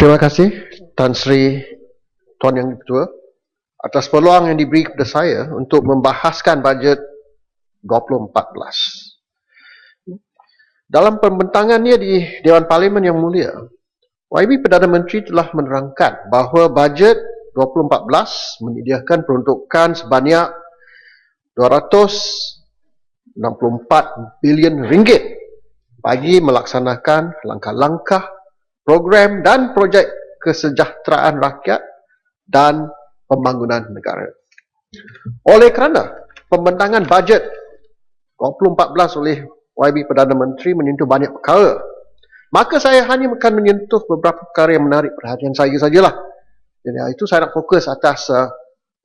Terima kasih Tan Sri Tuan Yang Ketua atas peluang yang diberi kepada saya untuk membahaskan bajet 2014. Dalam pembentangannya di Dewan Parlimen Yang Mulia, YB Perdana Menteri telah menerangkan bahawa bajet 2014 menyediakan peruntukan sebanyak 264 bilion ringgit bagi melaksanakan langkah-langkah, program dan projek kesejahteraan rakyat dan pembangunan negara. Oleh kerana pembentangan bajet 2014 oleh YB Perdana Menteri menyentuh banyak perkara, maka saya hanya akan menyentuh beberapa perkara yang menarik perhatian saya sajalah. Jadi itu saya nak fokus atas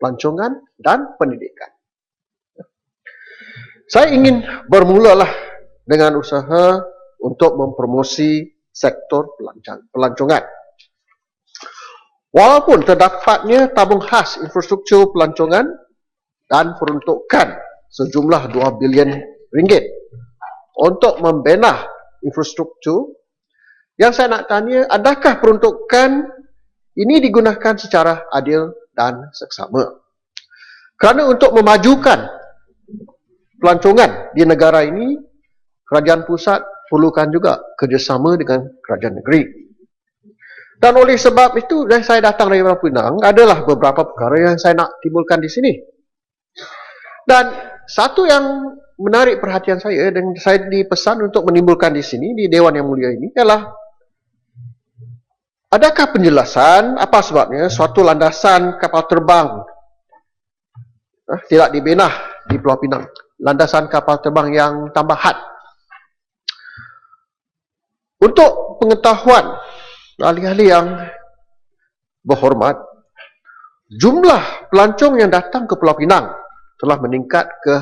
pelancongan dan pendidikan. Saya ingin bermulalah dengan usaha untuk mempromosi sektor pelancongan. Walaupun terdapatnya tabung khas infrastruktur pelancongan dan peruntukan sejumlah 2 bilion ringgit untuk membina infrastruktur, yang saya nak tanya, adakah peruntukan ini digunakan secara adil dan seksama? Kerana untuk memajukan pelancongan di negara ini, kerajaan pusat perlukan juga kerjasama dengan kerajaan negeri. Dan oleh sebab itu, saya datang dari Pulau Pinang, adalah beberapa perkara yang saya nak timbulkan di sini. Dan satu yang menarik perhatian saya, dan saya dipesan untuk menimbulkan di sini, di Dewan Yang Mulia ini, ialah adakah penjelasan apa sebabnya suatu landasan kapal terbang tidak dibina di Pulau Pinang, landasan kapal terbang yang tambahan. Untuk pengetahuan ahli-ahli yang berhormat, jumlah pelancong yang datang ke Pulau Pinang telah meningkat ke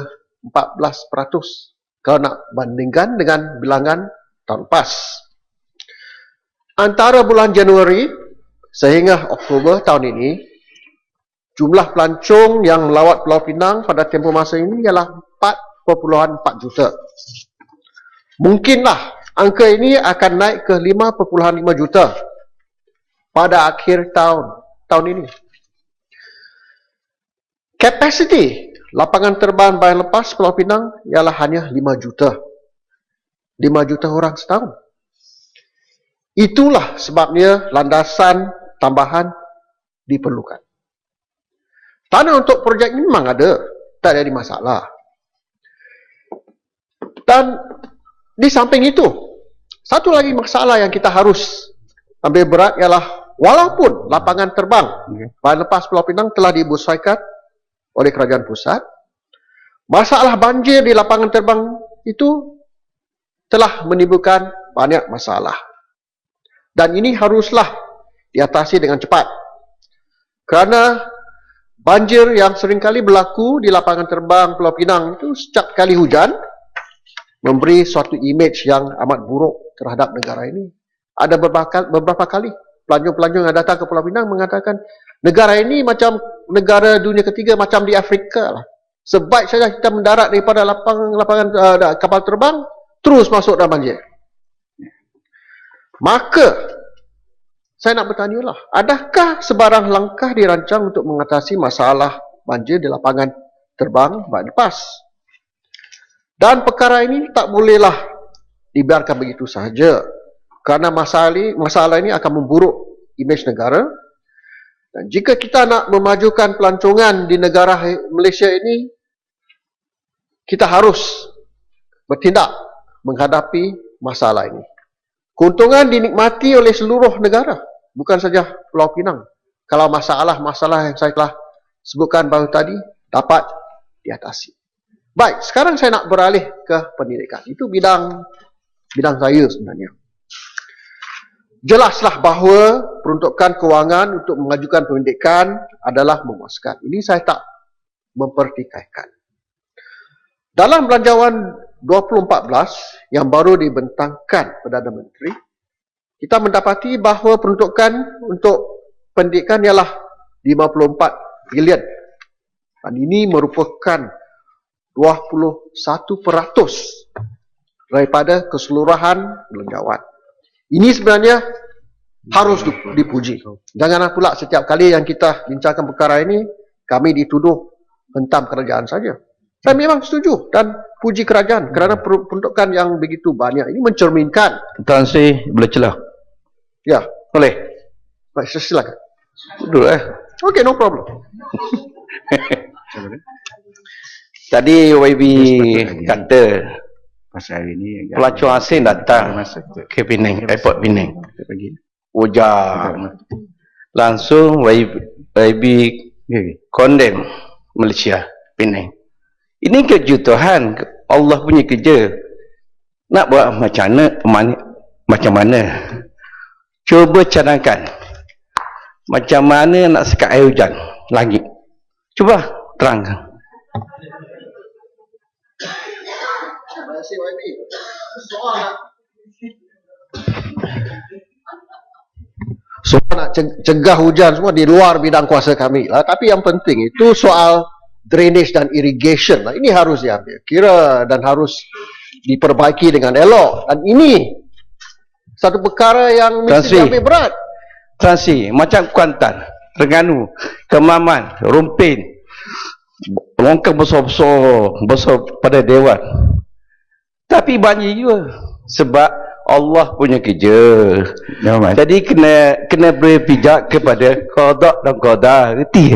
14% kalau nak bandingkan dengan bilangan tahun lepas. Antara bulan Januari sehingga Oktober tahun ini, jumlah pelancong yang melawat Pulau Pinang pada tempoh masa ini ialah 4.4 juta. Mungkinlah angka ini akan naik ke 5.5 juta pada akhir tahun ini. Kapasiti lapangan terbang bayan lepas Pulau Pinang ialah hanya 5 juta. 5 juta orang setahun. Itulah sebabnya landasan tambahan diperlukan. Tanah untuk projek ini memang ada, tak ada masalah. Dan di samping itu, satu lagi masalah yang kita harus ambil berat ialah walaupun lapangan terbang bayan lepas Pulau Pinang telah dibusaikan oleh kerajaan pusat, masalah banjir di lapangan terbang itu telah menimbulkan banyak masalah. Dan ini haruslah diatasi dengan cepat. Kerana banjir yang seringkali berlaku di lapangan terbang Pulau Pinang itu setiap kali hujan memberi suatu imej yang amat buruk terhadap negara ini. Ada beberapa kali pelancong-pelancong yang datang ke Pulau Pinang mengatakan negara ini macam negara dunia ketiga, macam di Afrika lah. Sebaik saja kita mendarat daripada lapangan kapal terbang, terus masuk dalam banjir. Maka saya nak bertanyalah, adakah sebarang langkah dirancang untuk mengatasi masalah banjir di lapangan terbang bayan lepas? Dan perkara ini tak bolehlah dibiarkan begitu sahaja, kerana masalah ini akan memburuk imej negara. Dan jika kita nak memajukan pelancongan di negara Malaysia ini, kita harus bertindak menghadapi masalah ini. Keuntungan dinikmati oleh seluruh negara, bukan saja Pulau Pinang, kalau masalah-masalah yang saya telah sebutkan baru tadi dapat diatasi. Baik, sekarang saya nak beralih ke pendidikan. Itu bidang saya sebenarnya. Jelaslah bahawa peruntukan kewangan untuk mengajukan pendidikan adalah memuaskan. Ini saya tak mempertikaikan. Dalam belanjawan 2014 yang baru dibentangkan Perdana Menteri, kita mendapati bahawa peruntukan untuk pendidikan ialah 54 bilion. Dan ini merupakan 21% daripada keseluruhan belanjawan. Ini sebenarnya harus dipuji. Janganlah pula setiap kali yang kita bincangkan perkara ini, kami dituduh hentam kerajaan saja. Saya memang setuju dan puji kerajaan kerana peruntukan yang begitu banyak ini mencerminkan. Tuan Sri boleh celah? Ya, Boleh? baik, silakan. Duduk Okay, no problem. Tadi YB kata pasal hari ni pelancong asing datang ke Penang, airport Penang. Ujar. Langsung YB condemn Malaysia, Penang. Ini kejutan Allah punya kerja. Nak buat macam mana? Cuba cadangkan. Macam mana nak sekat air hujan langit? Cuba terangkan. Terima kasih YB. Soal nak cegah hujan semua di luar bidang kuasa kami lah. Tapi yang penting itu soal drainage dan irrigation lah. Ini harus diambil kira dan harus diperbaiki dengan elok. Dan ini satu perkara yang mesti diambil berat. Transi macam Kuantan, Terengganu, Kemaman, Rumpin, longkang besar pada Dewan. Tapi banyak juga sebab Allah punya kerja. Jadi kena beri pijak kepada qada dan qadar. Reti.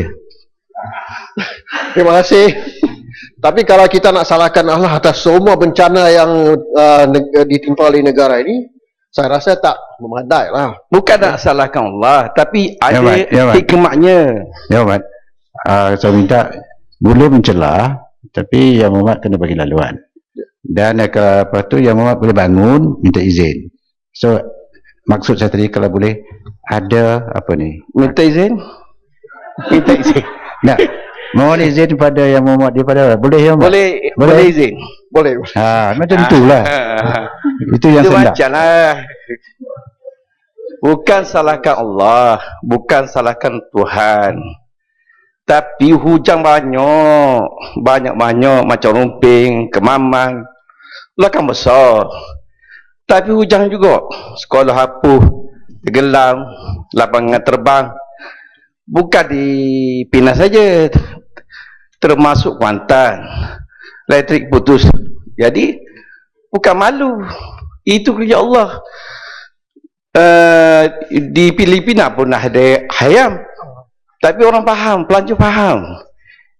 Terima kasih. Tapi kalau kita nak salahkan Allah atas semua bencana yang ditimpa oleh negara ini, saya rasa tak memadai lah. Bukan nak salahkan Allah, tapi ada hikmahnya. Ya, Mat. Saya minta belum mencela, tapi Yang Muhammad kena bagi laluan. Dan lepas tu Yang Muhammad boleh bangun, minta izin. So, maksud saya tadi kalau boleh ada apa ni? Minta izin? Minta izin. Nah, mohon izin pada Yang Muhammad daripada boleh ya, Mat? Boleh izin. Boleh. Macam itulah. Itu yang saya nak. Macamlah. Bukan salahkan Allah, bukan salahkan Tuhan. Tapi hujan banyak macam Rumping, Kemaman, belakang besar. Tapi hujan juga, sekolah hapuh, tenggelam, lapangan terbang. Bukan di Penang saja, termasuk Kuantan, elektrik putus. Jadi bukan malu, itu kerja Allah. Di Filipina pun ada hayam, tapi orang faham, pelancong faham.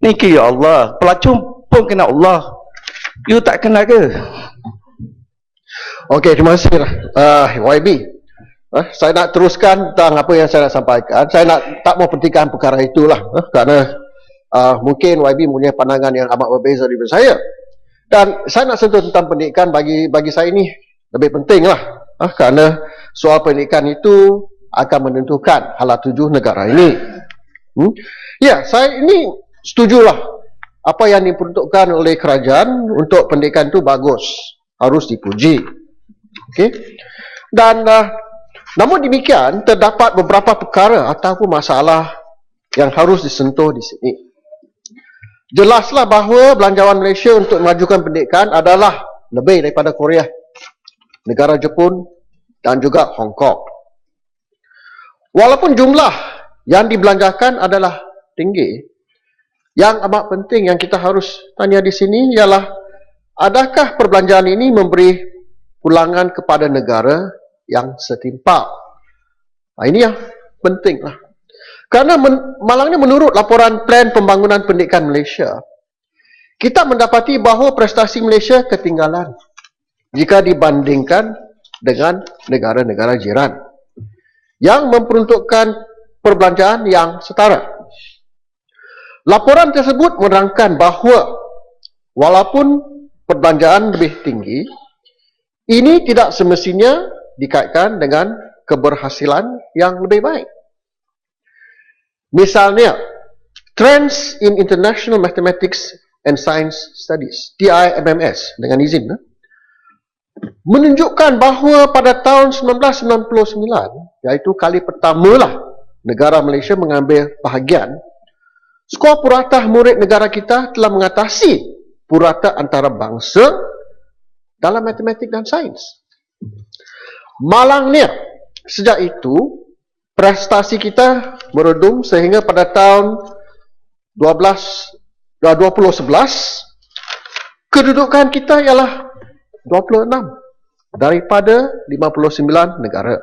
Ni kerja Allah, pelancong pun kena Allah. You tak kena ke? Okey, terima kasih YB. Saya nak teruskan tentang apa yang saya nak sampaikan. Saya tak mau pentingkan perkara itulah, kerana mungkin YB punya pandangan yang amat berbeza daripada saya. Dan saya nak sentuh tentang pendidikan bagi saya ini lebih penting lah, kerana soal pendidikan itu akan menentukan hala tuju negara ini. Ya, saya ini setujulah apa yang diperuntukkan oleh kerajaan untuk pendidikan itu bagus, harus dipuji. Okey. Dan namun demikian terdapat beberapa perkara ataupun masalah yang harus disentuh di sini. Jelaslah bahawa belanjawan Malaysia untuk memajukan pendidikan adalah lebih daripada Korea, negara Jepun dan juga Hong Kong. Walaupun jumlah yang dibelanjakan adalah tinggi, yang amat penting yang kita harus tanya di sini ialah adakah perbelanjaan ini memberi pulangan kepada negara yang setimpal? Ini yang penting lah. Kerana malangnya menurut laporan Plan Pembangunan Pendidikan Malaysia, kita mendapati bahawa prestasi Malaysia ketinggalan jika dibandingkan dengan negara-negara jiran yang memperuntukkan perbelanjaan yang setara. Laporan tersebut menerangkan bahawa walaupun perbelanjaan lebih tinggi, ini tidak semestinya dikaitkan dengan keberhasilan yang lebih baik. Misalnya, Trends in International Mathematics and Science Studies, TIMMS dengan izin, menunjukkan bahawa pada tahun 1999, iaitu kali pertamalah negara Malaysia mengambil bahagian, skor purata murid negara kita telah mengatasi purata antarabangsa dalam matematik dan sains. Malangnya, sejak itu prestasi kita meredum sehingga pada tahun 2011 kedudukan kita ialah 26 daripada 59 negara.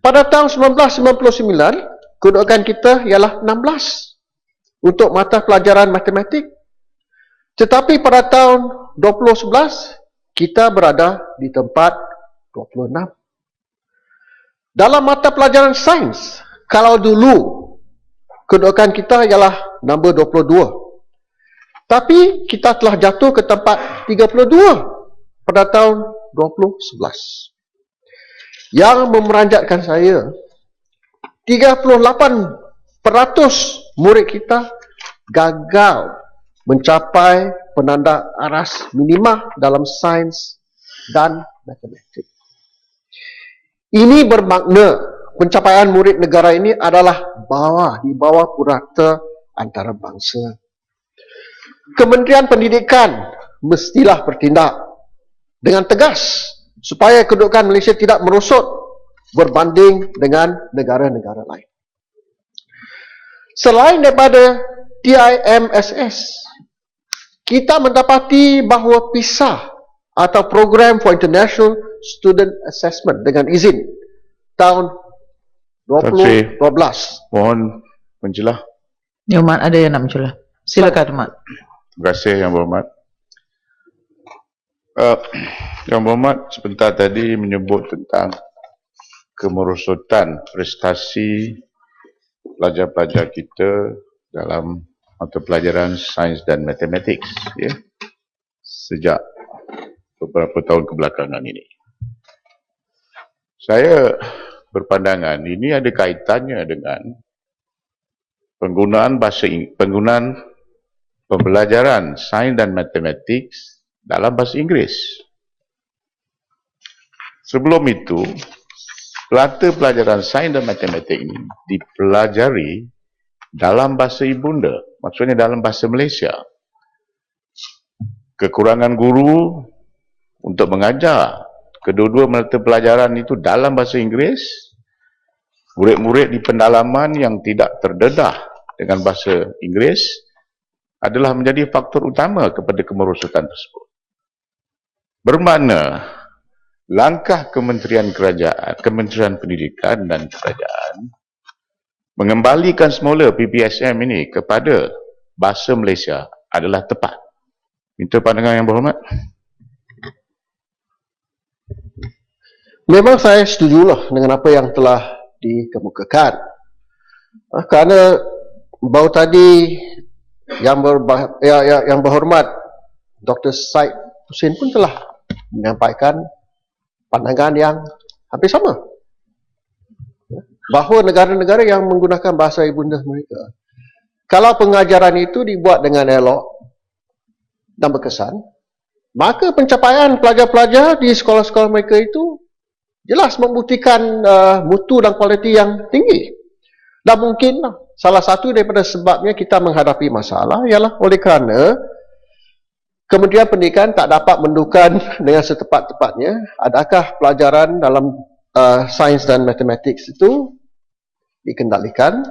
Pada tahun 1999 kedudukan kita ialah 16 untuk mata pelajaran matematik. Tetapi pada tahun 2011 kita berada di tempat 26. Dalam mata pelajaran sains, kalau dulu kedudukan kita ialah nombor 22. Tapi kita telah jatuh ke tempat 32 pada tahun 2011. Yang memeranjatkan saya, 38% murid kita gagal mencapai penanda aras minima dalam sains dan matematik. Ini bermakna pencapaian murid negara ini adalah di bawah purata antarabangsa. Kementerian Pendidikan mestilah bertindak dengan tegas supaya kedudukan Malaysia tidak merosot berbanding dengan negara-negara lain. Selain daripada TIMSS, kita mendapati bahawa PISA atau Program for International Student Assessment dengan izin tahun 2012. Mohon menjelah. Ya, Mat, ada yang nak menjelah. Silakan, Mat. Terima kasih Yang Berhormat. Yang Berhormat sebentar tadi menyebut tentang kemerosotan prestasi pelajar-pelajar kita dalam mata pelajaran sains dan matematik, ya, sejak beberapa tahun kebelakangan ini. Saya berpandangan ini ada kaitannya dengan penggunaan pembelajaran sains dan matematik dalam bahasa Inggeris. Sebelum itu, mata pelajaran sains dan matematik ini dipelajari dalam bahasa ibunda, maksudnya dalam bahasa Malaysia. Kekurangan guru untuk mengajar kedua-dua mata pelajaran itu dalam bahasa Inggeris, murid-murid di pendalaman yang tidak terdedah dengan bahasa Inggeris adalah menjadi faktor utama kepada kemerosotan tersebut. Bermakna langkah Kementerian Pendidikan dan Kerajaan mengembalikan semula PPSM ini kepada bahasa Malaysia adalah tepat. Minta pandangan Yang Berhormat. Memang saya setujulah dengan apa yang telah dikemukakan. Kerana baru tadi yang berhormat Dr. Syed Hussein pun telah menyampaikan pandangan yang hampir sama. Bahawa negara-negara yang menggunakan bahasa ibunda mereka, kalau pengajaran itu dibuat dengan elok dan berkesan, maka pencapaian pelajar-pelajar di sekolah-sekolah mereka itu jelas membuktikan mutu dan kualiti yang tinggi. Dan mungkin salah satu daripada sebabnya kita menghadapi masalah ialah oleh kerana Kementerian Pendidikan tak dapat menentukan dengan setepat-tepatnya adakah pelajaran dalam sains dan matematik itu dikendalikan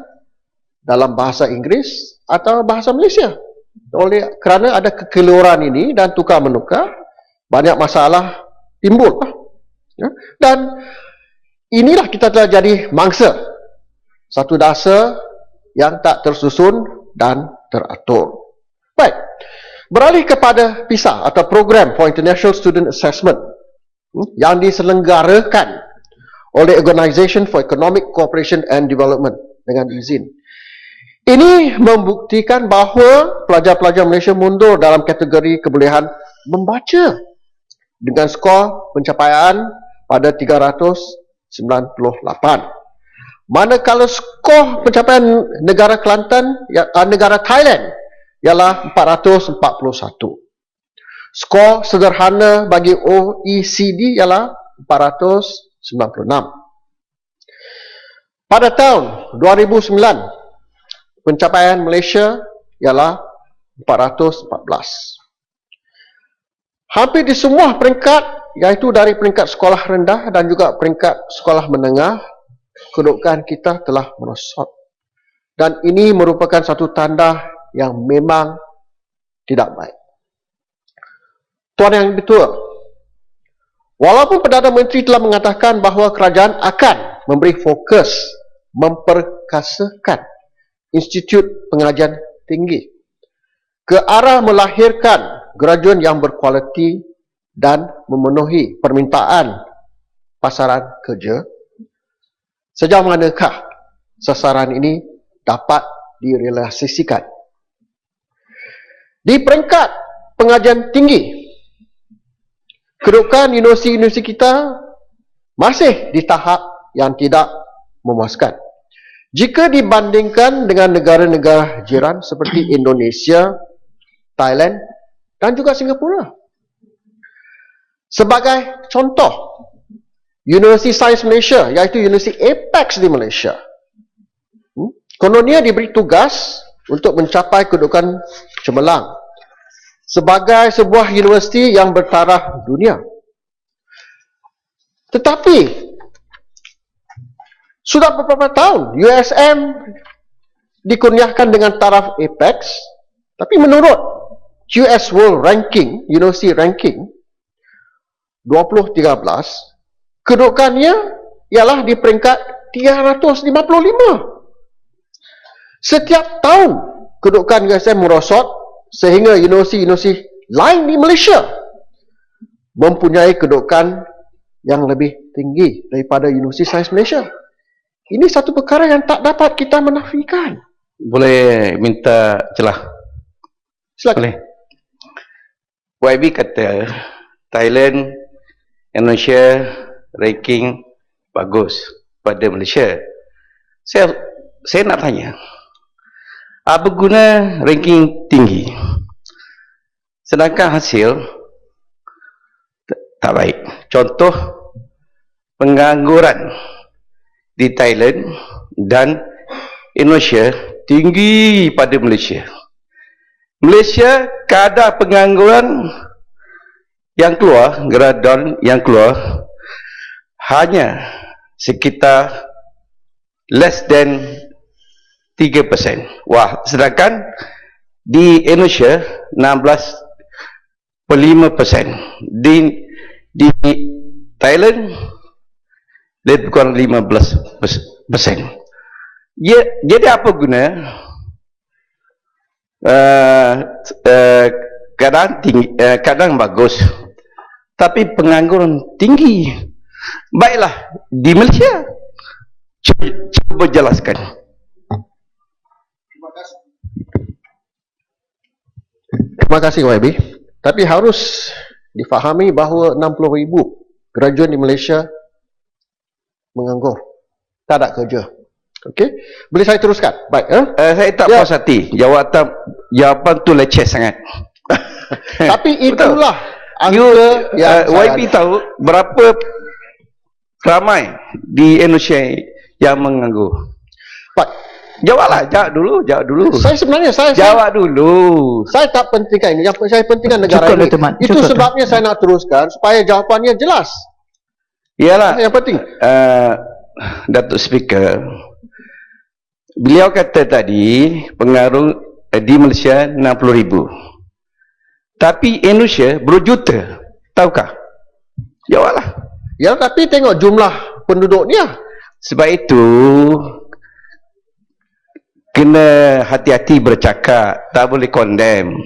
dalam bahasa Inggeris atau bahasa Malaysia. Oleh kerana ada kekeliruan ini dan tukar menukar, banyak masalah timbul. Ya? Dan inilah kita telah jadi mangsa satu dasar yang tak tersusun dan teratur. Baik, beralih kepada PISA atau Program for International Student Assessment yang diselenggarakan oleh Organisation for Economic Cooperation and Development dengan izin. Ini membuktikan bahawa pelajar-pelajar Malaysia mundur dalam kategori kebolehan membaca dengan skor pencapaian pada 398. Manakala skor pencapaian negara Kelantan, negara Thailand ialah 441. Skor sederhana bagi OECD ialah 496. Pada tahun 2009, pencapaian Malaysia ialah 414. Hampir di semua peringkat iaitu dari peringkat sekolah rendah dan juga peringkat sekolah menengah, kedudukan kita telah merosot. Dan ini merupakan satu tanda yang memang tidak baik. Tuan yang betul, walaupun Perdana Menteri telah mengatakan bahawa kerajaan akan memberi fokus memperkasakan institut pengajian tinggi ke arah melahirkan graduan yang berkualiti dan memenuhi permintaan pasaran kerja, sejauh manakah sasaran ini dapat direalisasikan? Di peringkat pengajian tinggi, kedudukan universiti-universiti kita masih di tahap yang tidak memuaskan. Jika dibandingkan dengan negara-negara jiran seperti Indonesia, Thailand dan juga Singapura. Sebagai contoh, Universiti Sains Malaysia, iaitu Universiti Apex di Malaysia, kononnya diberi tugas untuk mencapai kedudukan cemerlang sebagai sebuah universiti yang bertaraf dunia. Tetapi sudah beberapa tahun USM dikurniakan dengan taraf Apex, tapi menurut US World Ranking, University Ranking 2013, kedudukannya ialah di peringkat 355. Setiap tahun kedudukan USM merosot sehingga universiti-universiti lain di Malaysia mempunyai kedudukan yang lebih tinggi daripada Universiti Sains Malaysia. Ini satu perkara yang tak dapat kita menafikan. Boleh minta celah? Silakan. Boleh. YB kata Thailand, Indonesia ranking bagus pada Malaysia. Saya nak tanya, apa guna ranking tinggi sedangkan hasil tak baik? Contoh, pengangguran di Thailand dan Indonesia tinggi pada Malaysia. Malaysia kadar pengangguran yang keluar, graduan yang keluar hanya sekitar less than 3%. Wah, sedangkan di Indonesia 16.5%. Di Thailand lebih kurang 15%. Jadi apa guna kadang bagus tapi pengangguran tinggi? Baiklah, di Malaysia cuba jelaskan. Terima kasih YB. Tapi harus difahami bahawa 60,000 graduan di Malaysia menganggur, tak ada kerja. Okey, boleh saya teruskan? Baik. Saya tak puas hati. Jawapan tu leceh sangat. Tapi itulah angka yang YB tahu berapa ramai di Indonesia yang menganggur? Baik. Jawablah, jawab dulu. Saya Jawab dulu. Saya tak pentingkan ini. Yang saya pentingkan negara Cukup ini. dah, teman. Itu Cukup sebabnya saya nak teruskan supaya jawapannya jelas. Iyalah. Yang penting. Datuk Speaker, beliau kata tadi pengaruh di Malaysia 60,000. Tapi Indonesia berjuta. Tahukah? Jawablah. Ya, tapi tengok jumlah penduduknya. Sebab itu kena hati-hati bercakap, tak boleh condemn.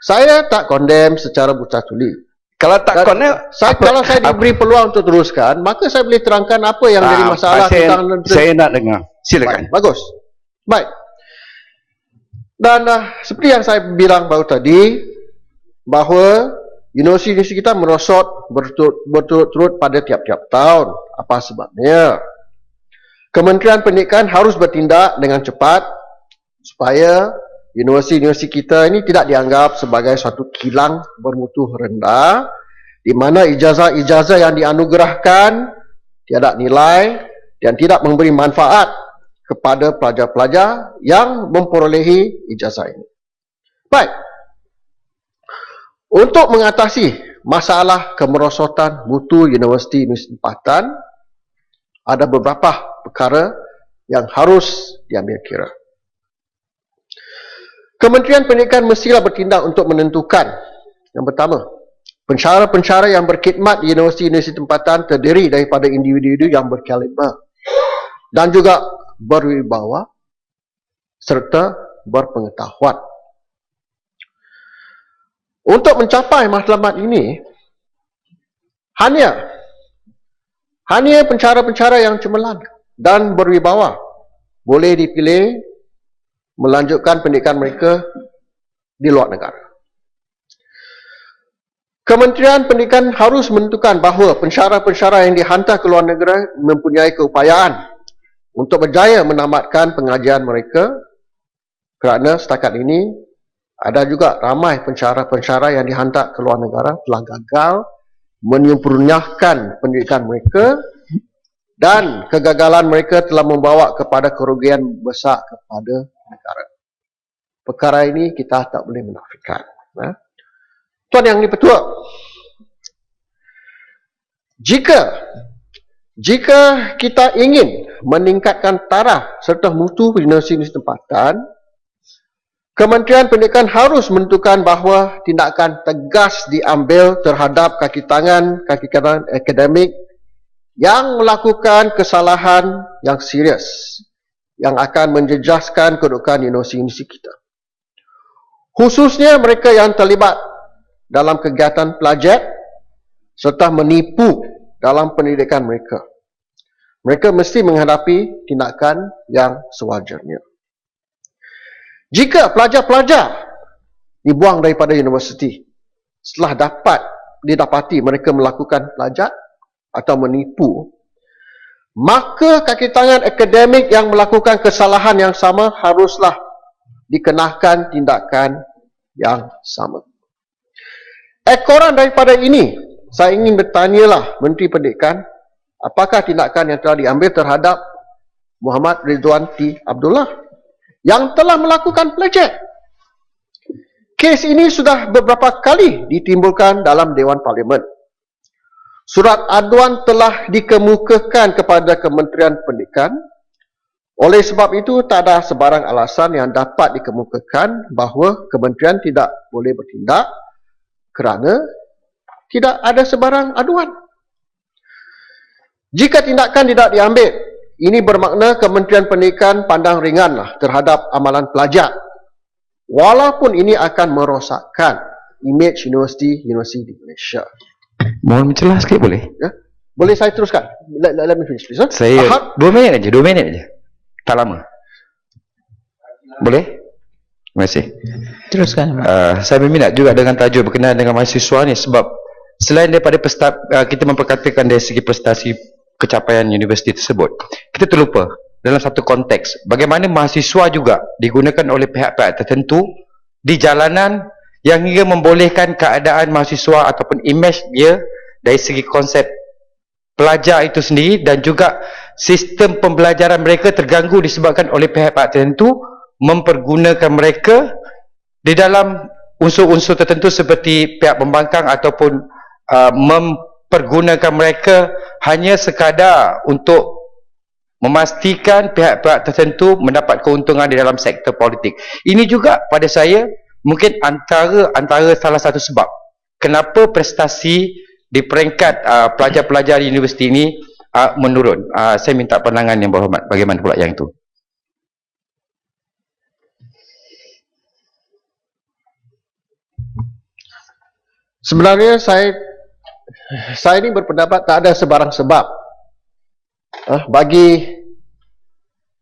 Saya tak condemn secara buta tuli. Kalau tak condemn, Kalau saya diberi peluang untuk teruskan, maka saya boleh terangkan apa yang jadi masalah tentang saya nak dengar. Silakan. Bagus. Baik. Dan seperti yang saya bilang baru tadi, bahawa universiti kita merosot berturut-turut pada tiap-tiap tahun. Apa sebabnya? Kementerian Pendidikan harus bertindak dengan cepat supaya universiti-universiti kita ini tidak dianggap sebagai suatu kilang bermutu rendah di mana ijazah-ijazah yang dianugerahkan tiada nilai dan tidak memberi manfaat kepada pelajar-pelajar yang memperolehi ijazah ini. Baik. Untuk mengatasi masalah kemerosotan mutu universiti tempatan, ada beberapa perkara yang harus diambil kira. Kementerian Pendidikan mestilah bertindak untuk menentukan, yang pertama, pensyarah-pensyarah yang berkhidmat di universiti-universiti tempatan terdiri daripada individu yang berkaliber dan juga berwibawa serta berpengetahuan. Untuk mencapai matlamat ini, hanya pensyarah-pensyarah yang cemerlang dan berwibawa boleh dipilih melanjutkan pendidikan mereka di luar negara. Kementerian Pendidikan harus menentukan bahawa pensyarah-pensyarah yang dihantar ke luar negara mempunyai keupayaan untuk berjaya menamatkan pengajian mereka, kerana setakat ini ada juga ramai pensyarah-pensyarah yang dihantar ke luar negara telah gagal menyempurnakan pendidikan mereka dan kegagalan mereka telah membawa kepada kerugian besar kepada negara. Perkara ini kita tak boleh menafikan. Tuan Yang di-Pertua, jika kita ingin meningkatkan taraf serta mutu universiti tempatan, Kementerian Pendidikan harus menentukan bahawa tindakan tegas diambil terhadap kaki kanan akademik yang melakukan kesalahan yang serius yang akan menjejaskan kedudukan universiti kita. Khususnya mereka yang terlibat dalam kegiatan plagiat serta menipu dalam pendidikan mereka. Mereka mesti menghadapi tindakan yang sewajarnya. Jika pelajar-pelajar dibuang daripada universiti setelah didapati mereka melakukan plagiat atau menipu, maka kaki tangan akademik yang melakukan kesalahan yang sama haruslah dikenakan tindakan yang sama. Ekoran daripada ini, saya ingin bertanyalah Menteri Pendidikan, apakah tindakan yang telah diambil terhadap Muhammad Ridwan T. Abdullah yang telah melakukan plagiat. Kes ini sudah beberapa kali ditimbulkan dalam Dewan Parlimen. Surat aduan telah dikemukakan kepada Kementerian Pendidikan. Oleh sebab itu, tak ada sebarang alasan yang dapat dikemukakan bahawa Kementerian tidak boleh bertindak kerana tidak ada sebarang aduan. Jika tindakan tidak diambil, ini bermakna Kementerian Pendidikan pandang ringanlah terhadap amalan plagiat. Walaupun ini akan merosakkan imej universiti di Malaysia. Mohon mencelah sikit boleh? Ya? Boleh saya teruskan? Let me finish please. Saya 2 minit aja. Tak lama. Boleh? Terima kasih. Teruskan. Saya berminat juga dengan tajuk berkenaan dengan mahasiswa ni sebab selain daripada kita memperkatakan dari segi prestasi kecapaian universiti tersebut, kita terlupa dalam satu konteks bagaimana mahasiswa juga digunakan oleh pihak-pihak tertentu di jalanan yang hingga membolehkan keadaan mahasiswa ataupun imej dia dari segi konsep pelajar itu sendiri dan juga sistem pembelajaran mereka terganggu disebabkan oleh pihak-pihak tertentu mempergunakan mereka di dalam unsur-unsur tertentu seperti pihak pembangkang ataupun mempergunakan mereka hanya sekadar untuk memastikan pihak-pihak tertentu mendapat keuntungan di dalam sektor politik. Ini juga pada saya mungkin antara salah satu sebab kenapa prestasi di peringkat pelajar-pelajar di universiti ini menurun. Saya minta pandangan yang berhormat bagaimana pula yang itu. Sebenarnya saya ini berpendapat tak ada sebarang sebab bagi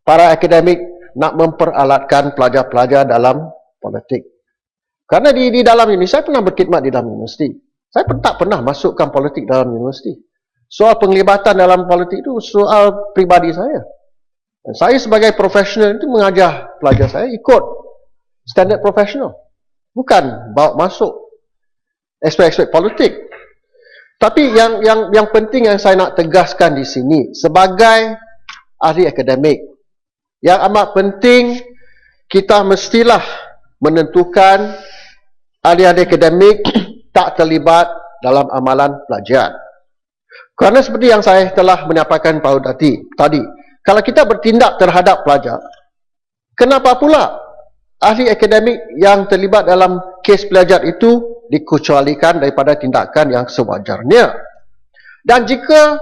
para akademik nak memperalatkan pelajar-pelajar dalam politik. Kerana di dalam ini, saya pernah berkhidmat di dalam universiti. Saya tak pernah masukkan politik dalam universiti. Soal penglibatan dalam politik itu soal pribadi saya. Dan saya sebagai profesional itu mengajar pelajar saya ikut standard profesional. Bukan bawa masuk aspek-aspek politik. Tapi yang penting yang saya nak tegaskan di sini sebagai ahli akademik, yang amat penting kita mestilah menentukan ahli-ahli akademik tak terlibat dalam amalan plagiat. Kerana seperti yang saya telah menyampaikan tadi, kalau kita bertindak terhadap plagiat, kenapa pula ahli akademik yang terlibat dalam kes plagiat itu dikecualikan daripada tindakan yang sewajarnya? Dan jika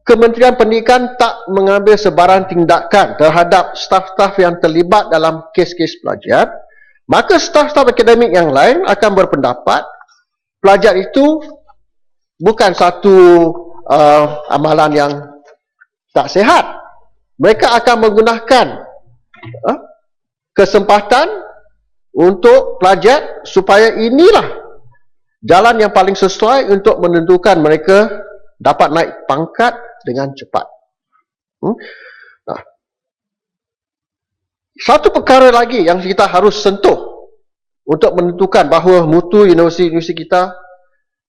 Kementerian Pendidikan tak mengambil sebarang tindakan terhadap staf-staf yang terlibat dalam kes-kes plagiat, maka staf-staf akademik yang lain akan berpendapat plagiat itu bukan satu amalan yang tak sihat. Mereka akan menggunakan kesempatan untuk plagiat supaya inilah jalan yang paling sesuai untuk menentukan mereka dapat naik pangkat dengan cepat. Nah, satu perkara lagi yang kita harus sentuh untuk menentukan bahawa mutu universiti kita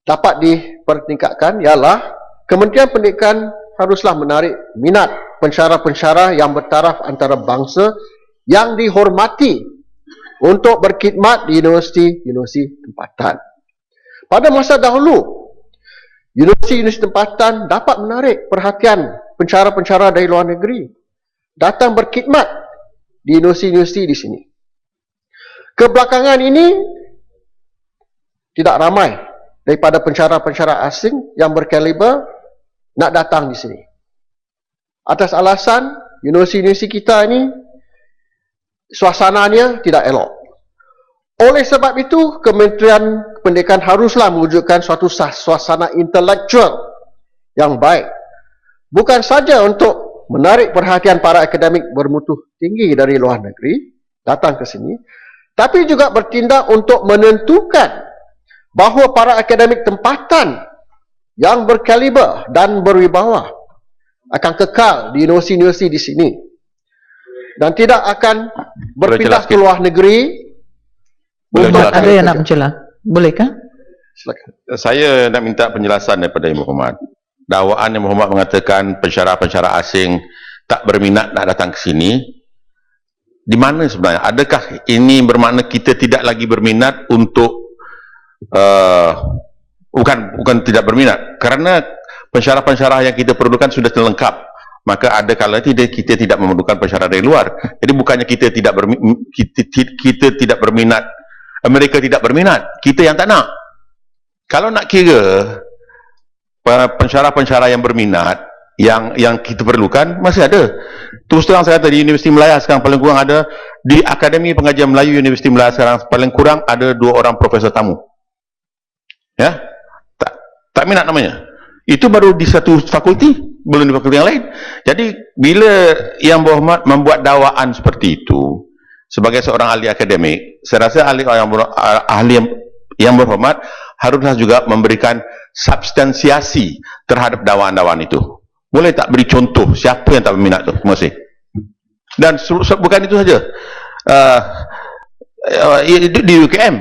dapat dipertingkatkan ialah Kementerian Pendidikan haruslah menarik minat pensyarah-pensyarah yang bertaraf antarabangsa yang dihormati untuk berkhidmat di universiti-universiti tempatan. Pada masa dahulu, universiti-universiti tempatan dapat menarik perhatian pensyarah-pensyarah dari luar negeri datang berkhidmat di universiti-universiti di sini. Kebelakangan ini tidak ramai daripada pensyarah-pensyarah asing yang berkaliber nak datang di sini. Atas alasan universiti-universiti kita ini suasananya tidak elok. Oleh sebab itu, Kementerian Pendidikan haruslah mewujudkan suatu suasana intelektual yang baik. Bukan saja untuk menarik perhatian para akademik bermutu tinggi dari luar negeri datang ke sini, tapi juga bertindak untuk menentukan bahawa para akademik tempatan yang berkaliber dan berwibawa akan kekal di universiti-universiti di sini dan tidak akan berpindah ke luar negeri. Ada yang nak mencela? Bolehkah? Silakan. Saya nak minta penjelasan daripada Yang Berhormat. Dakwaan Yang Berhormat mengatakan pensyarah-pensyarah asing tak berminat nak datang ke sini. Di mana sebenarnya? Adakah ini bermakna kita tidak lagi berminat untuk bukan tidak berminat, kerana pensyarah-pensyarah yang kita perlukan sudah terlengkap, maka ada kalanya kita tidak memerlukan pensyarah dari luar. Jadi bukannya kita tidak berminat, mereka tidak berminat, kita yang tak nak. Kalau nak kira pensyarah-pensyarah yang berminat yang kita perlukan, masih ada. Terus terang saya kata, di Universiti Melaya sekarang paling kurang ada, di Akademi Pengajian Melayu Universiti Melaya sekarang paling kurang ada 2 orang profesor tamu. Ya, tak minat namanya. Itu baru di satu fakulti, belum di fakulti yang lain. Jadi bila Yang Berhormat membuat dakwaan seperti itu sebagai seorang ahli akademik, saya rasa ahli yang berhormat haruslah juga memberikan substansiasi terhadap dakwaan-dakwaan itu. Boleh tak beri contoh siapa yang tak berminat tu? Terima kasih. Dan bukan itu saja. Di UKM,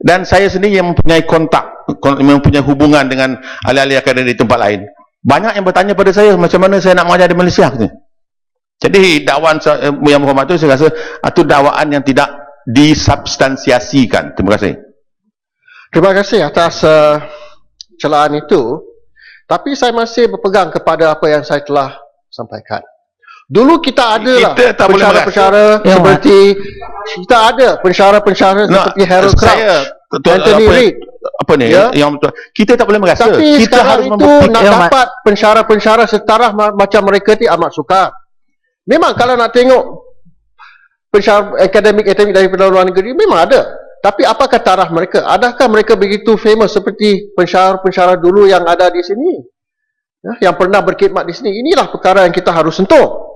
dan saya sendiri yang mempunyai kontak, mempunyai hubungan dengan ahli-ahli akademik di tempat lain, banyak yang bertanya pada saya macam mana saya nak mengajar di Malaysia ni. Jadi dakwaan Yang Berhormat itu saya rasa itu dakwaan yang tidak disubstansiasikan. Terima kasih. Terima kasih atas celaan itu. Tapi saya masih berpegang kepada apa yang saya telah sampaikan. Dulu kita ada lah pensyarah-pensyarah seperti kita ada pensyarah-pensyarah seperti Harold Crouch, Anthony Reid. Apa ni? Ya? Yang betul. Kita tak boleh merasa. Tapi kita harus itu nak dapat pensyarah-pensyarah setaraf macam mereka ni amat sukar. Memang kalau nak tengok pensyarah akademik dari luar negeri memang ada. Tapi apakah taraf mereka? Adakah mereka begitu famous seperti pensyarah-pensyarah dulu yang ada di sini? Ya, yang pernah berkhidmat di sini. Inilah perkara yang kita harus sentuh.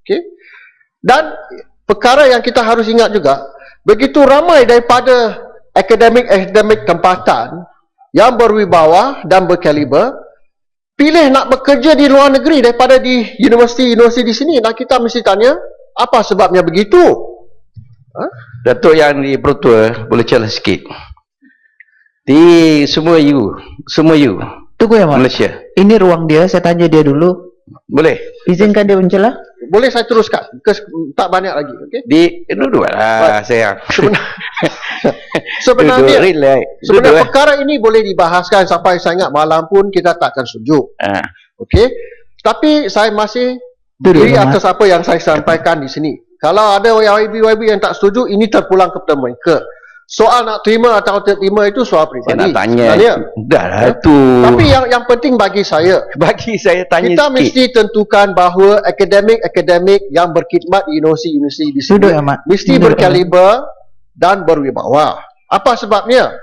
Okay? Dan perkara yang kita harus ingat juga, begitu ramai daripada akademik-akademik tempatan yang berwibawa dan berkaliber pilih nak bekerja di luar negeri daripada di universiti-universiti di sini. Dan kita mesti tanya, apa sebabnya begitu? Datuk yang di Protua boleh celah sikit. Di semua you Tunggu ya, Mak. Malaysia. Ini ruang dia, saya tanya dia dulu. Boleh. Izinkan dia mencela. Boleh saya teruskan? Tak banyak lagi. Okay? Duduk lah sayang. Sebenarnya, relax. sebenarnya perkara ini boleh dibahaskan sampai sangat malam pun kita takkan setuju. Okey. Tapi saya masih diri atas apa yang saya sampaikan di sini. Kalau ada YB yang tak setuju, ini terpulang kepada mereka. Soal nak terima atau tak terima itu soal Saya peribadi. nak tanya. Sebenarnya. Dah lah tu. Tapi yang penting bagi saya, tanya kita sikit. mesti tentukan bahawa akademik yang berkhidmat di universiti di sini Duduk, Ahmad. mesti Duduk, berkaliber dan berwibawa. Apa sebabnya?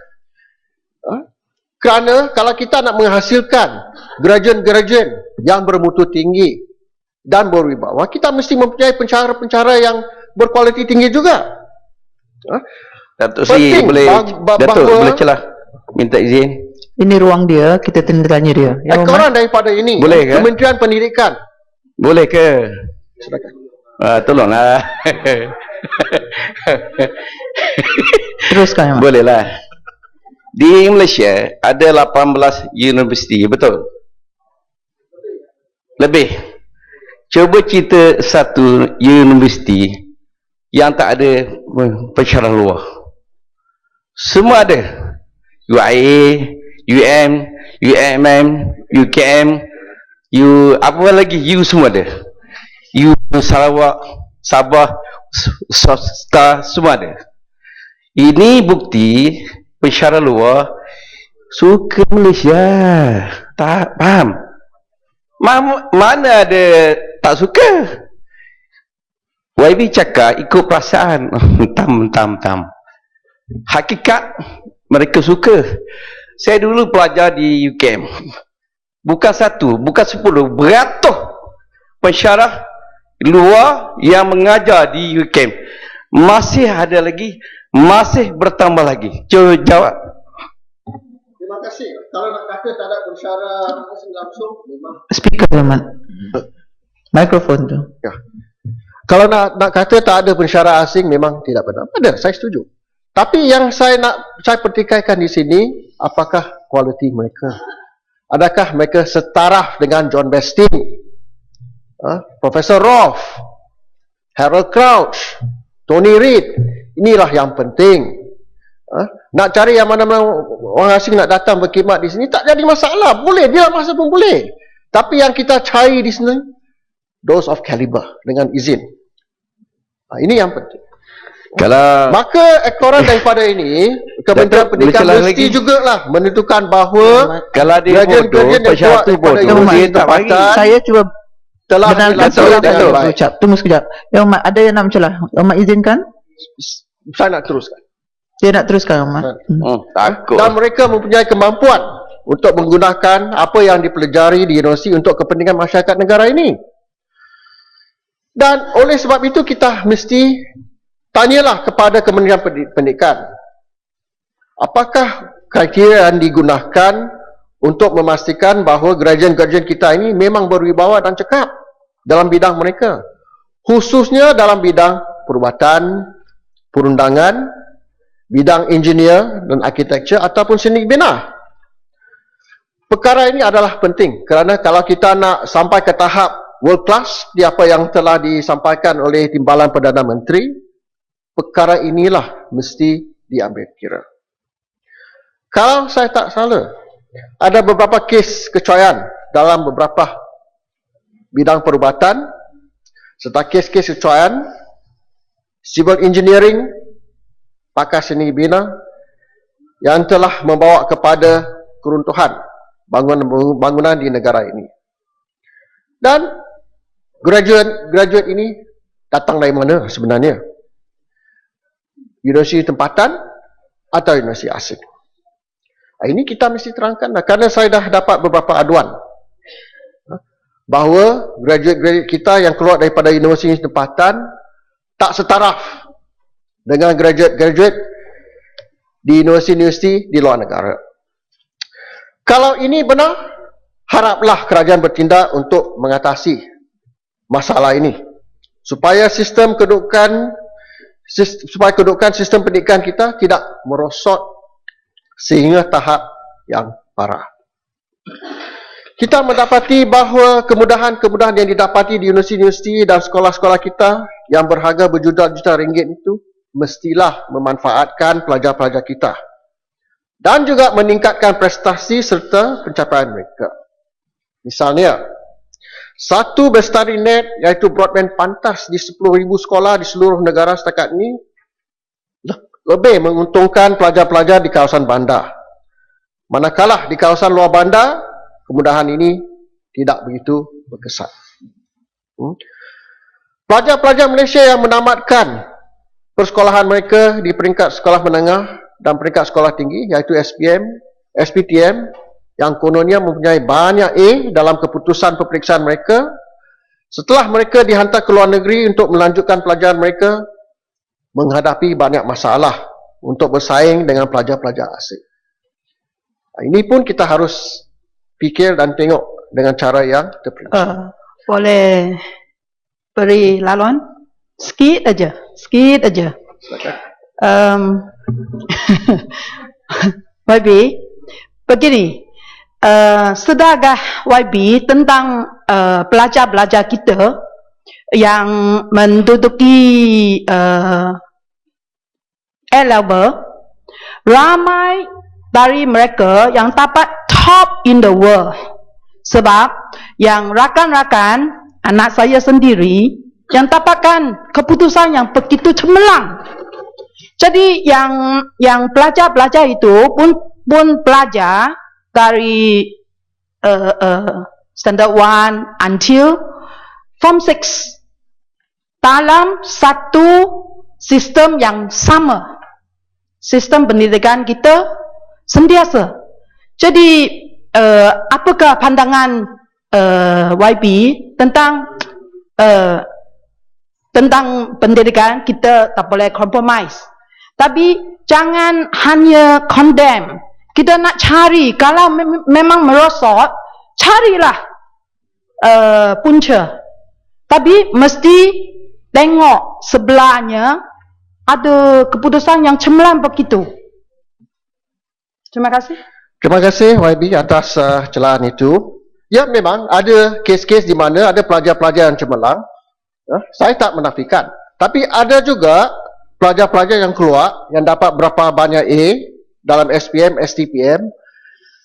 Kerana kalau kita nak menghasilkan graduan-graduan yang bermutu tinggi dan berwibawa, kita mesti mempunyai pencara-pencara yang berkualiti tinggi juga. Datuk Sri Penting boleh Datuk bahawa boleh celah minta izin. Ini ruang dia, kita tanya dia. Ya, Ahmad. ekoran daripada ini, Boleh ke? Kementerian Pendidikan. Boleh ke? Silakan. Tolonglah. Teruskan, Ahmad. Boleh lah. Di Malaysia ada 18 universiti, betul? Lebih. Cuba cerita satu universiti yang tak ada pensyarah luar. Semua ada. UIA, UMM, UKM, apa lagi? semua ada. Sarawak, Sabah, Star, semua ada. Ini bukti pensyarah luar suka Malaysia. Tak faham? Mana ada tak suka? YB cakap ikut perasaan. Tam. Hakikat mereka suka. Saya dulu pelajar di UKM. Bukan 1, bukan 10, beratus pensyarah luar yang mengajar di UKM. Masih ada lagi, masih bertambah lagi. Cuba jawab. Terima kasih. Kalau nak kata tak ada pensyarah asing langsung, memang. Speaker, Ahmad. Mikrofon tu. Ya. Kalau nak kata tak ada pensyarah asing, memang tidak benar. Ada, saya setuju. Tapi yang saya pertikaikan di sini, apakah kualiti mereka? Adakah mereka setaraf dengan John Besting, Profesor Roth, Harold Crouch, Tony Reid? Inilah yang penting. Nak cari yang mana-mana orang asing nak datang berkhidmat di sini, tak jadi masalah. Boleh, bila masa pun boleh. Tapi yang kita cari di sini, those of caliber, dengan izin. Ini yang penting. Kalau Maka ekoran daripada ini, Kementerian Datuk, Pendidikan boleh mesti lagi? jugalah menentukan bahawa kalau dia bodoh, graduan-graduan yang pensyarah keluar tu daripada bodoh, universiti dia tak bagi. tempatan Saya cuba telah benarkan dilaksanakan soalan dengan Datuk. baik. Ucap. Tunggu sekejap. Ya, Ahmad, ada yang nak mencelah. Ahmad izinkan? Saya nak teruskan. Dia nak teruskan, Ahmad. Takut. Dan mereka mempunyai kemampuan untuk menggunakan apa yang dipelajari di universiti untuk kepentingan masyarakat negara ini. Dan oleh sebab itu kita mesti tanyalah kepada Kementerian Pendidikan, apakah kriteria yang digunakan untuk memastikan bahawa graduan-graduan kita ini memang berwibawa dan cekap dalam bidang mereka, khususnya dalam bidang perubatan, perundangan, bidang engineer dan arkitektur ataupun seni bina. Perkara ini adalah penting kerana kalau kita nak sampai ke tahap world class di apa yang telah disampaikan oleh Timbalan Perdana Menteri, perkara inilah mesti diambil kira. Kalau saya tak salah, ada beberapa kes kecoyan dalam beberapa bidang perubatan serta kes-kes kecoyan civil engineering, pakar seni bina yang telah membawa kepada keruntuhan bangunan di negara ini. Dan graduate ini datang dari mana sebenarnya? Universiti tempatan atau universiti asing? Ini kita mesti terangkan kerana saya dah dapat beberapa aduan bahawa graduate kita yang keluar daripada universiti tempatan tak setaraf dengan graduate di universiti-universiti di luar negara. Kalau ini benar, haraplah kerajaan bertindak untuk mengatasi masalah ini supaya kedudukan sistem pendidikan kita tidak merosot sehingga tahap yang parah. Kita mendapati bahawa kemudahan-kemudahan yang didapati di universiti-universiti dan sekolah-sekolah kita yang berharga berjuta-juta ringgit itu mestilah memanfaatkan pelajar-pelajar kita dan juga meningkatkan prestasi serta pencapaian mereka. Misalnya, satu bestari net iaitu broadband pantas di 10,000 sekolah di seluruh negara setakat ini lebih menguntungkan pelajar-pelajar di kawasan bandar. Manakala di kawasan luar bandar, kemudahan ini tidak begitu berkesan. Pelajar-pelajar Malaysia yang menamatkan persekolahan mereka di peringkat sekolah menengah dan peringkat sekolah tinggi iaitu SPM, SPTM yang kononnya mempunyai banyak A dalam keputusan peperiksaan mereka, setelah mereka dihantar ke luar negeri untuk melanjutkan pelajaran mereka, menghadapi banyak masalah untuk bersaing dengan pelajar-pelajar asing. Ini pun kita harus fikir dan tengok dengan cara yang terperinci. Boleh beri laluan? Sikit aja. YB, begini, sedakah YB tentang pelajar-pelajar kita yang menduduki A-level, ramai dari mereka yang dapat top in the world. Sebab yang rakan-rakan anak saya sendiri yang dapatkan keputusan yang begitu cemerlang. Jadi yang pelajar-pelajar itu pun pelajar dari standard 1 until form 6 dalam satu sistem yang sama. Sistem pendidikan kita sentiasa. Jadi apakah pandangan YB tentang pendidikan? Kita tak boleh compromise. Tapi jangan hanya condemn. Kita nak cari, kalau memang merosot, carilah punca. Tapi mesti tengok sebelahnya ada keputusan yang cemerlang begitu. Terima kasih. Terima kasih YB atas celahan itu. Ya, memang ada kes-kes di mana ada pelajar-pelajar yang cemerlang. Saya tak menafikan. Tapi ada juga pelajar-pelajar yang keluar yang dapat berapa banyak A dalam SPM, STPM.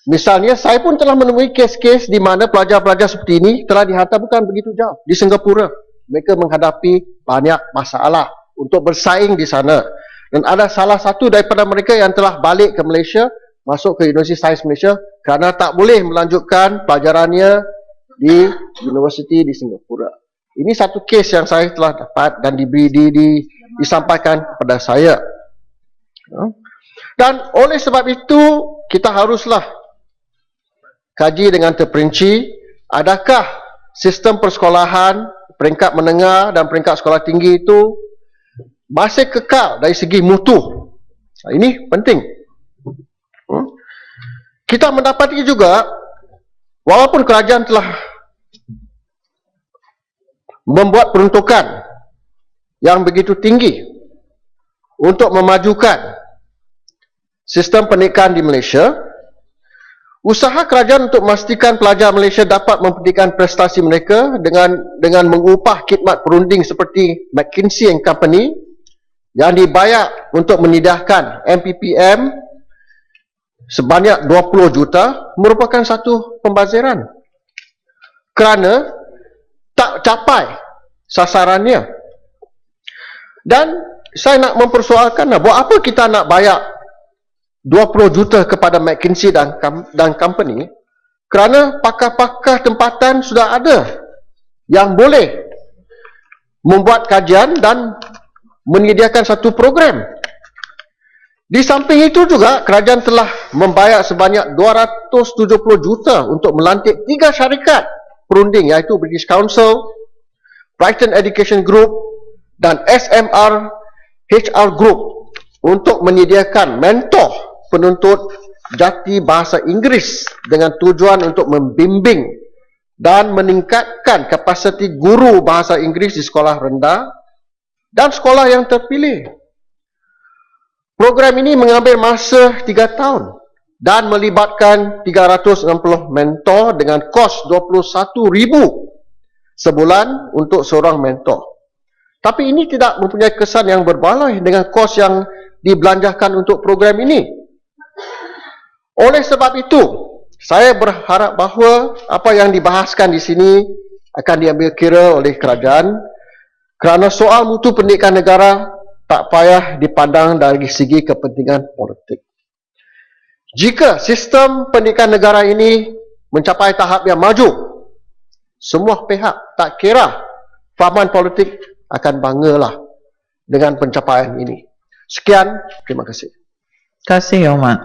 Misalnya, saya pun telah menemui kes-kes di mana pelajar-pelajar seperti ini telah dihantar bukan begitu jauh. Di Singapura, mereka menghadapi banyak masalah untuk bersaing di sana. Dan ada salah satu daripada mereka yang telah balik ke Malaysia, masuk ke Universiti Sains Malaysia kerana tak boleh melanjutkan pelajarannya di universiti di Singapura. Ini satu kes yang saya telah dapat dan disampaikan kepada saya. Dan oleh sebab itu, kita haruslah kaji dengan terperinci, adakah sistem persekolahan peringkat menengah dan peringkat sekolah tinggi itu masih kekal dari segi mutu. Ini penting. Kita mendapati juga, walaupun kerajaan telah membuat peruntukan yang begitu tinggi untuk memajukan sistem pendidikan di Malaysia, usaha kerajaan untuk memastikan pelajar Malaysia dapat membuktikan prestasi mereka dengan mengupah khidmat perunding seperti McKinsey & Company yang dibayar untuk menyediakan MPPM sebanyak 20 juta merupakan satu pembaziran kerana tak capai sasarannya. Dan saya nak mempersoalkan, buat apa kita nak bayar 20 juta kepada McKinsey dan company, kerana pakar-pakar tempatan sudah ada yang boleh membuat kajian dan menyediakan satu program. Di samping itu juga, kerajaan telah membayar sebanyak 270 juta untuk melantik 3 syarikat perunding, iaitu British Council, Brighton Education Group dan SMR HR Group untuk menyediakan mentor penuntut jati bahasa Inggeris dengan tujuan untuk membimbing dan meningkatkan kapasiti guru bahasa Inggeris di sekolah rendah dan sekolah yang terpilih. Program ini mengambil masa 3 tahun dan melibatkan 360 mentor dengan kos 21,000 sebulan untuk seorang mentor. Tapi ini tidak mempunyai kesan yang berbaloi dengan kos yang dibelanjakan untuk program ini. Oleh sebab itu, saya berharap bahawa apa yang dibahaskan di sini akan diambil kira oleh kerajaan kerana soal mutu pendidikan negara tak payah dipandang dari segi kepentingan politik. Jika sistem pendidikan negara ini mencapai tahap yang maju, semua pihak tak kira fahaman politik akan banggalah dengan pencapaian ini. Sekian, terima kasih. Terima kasih, Yang Amat.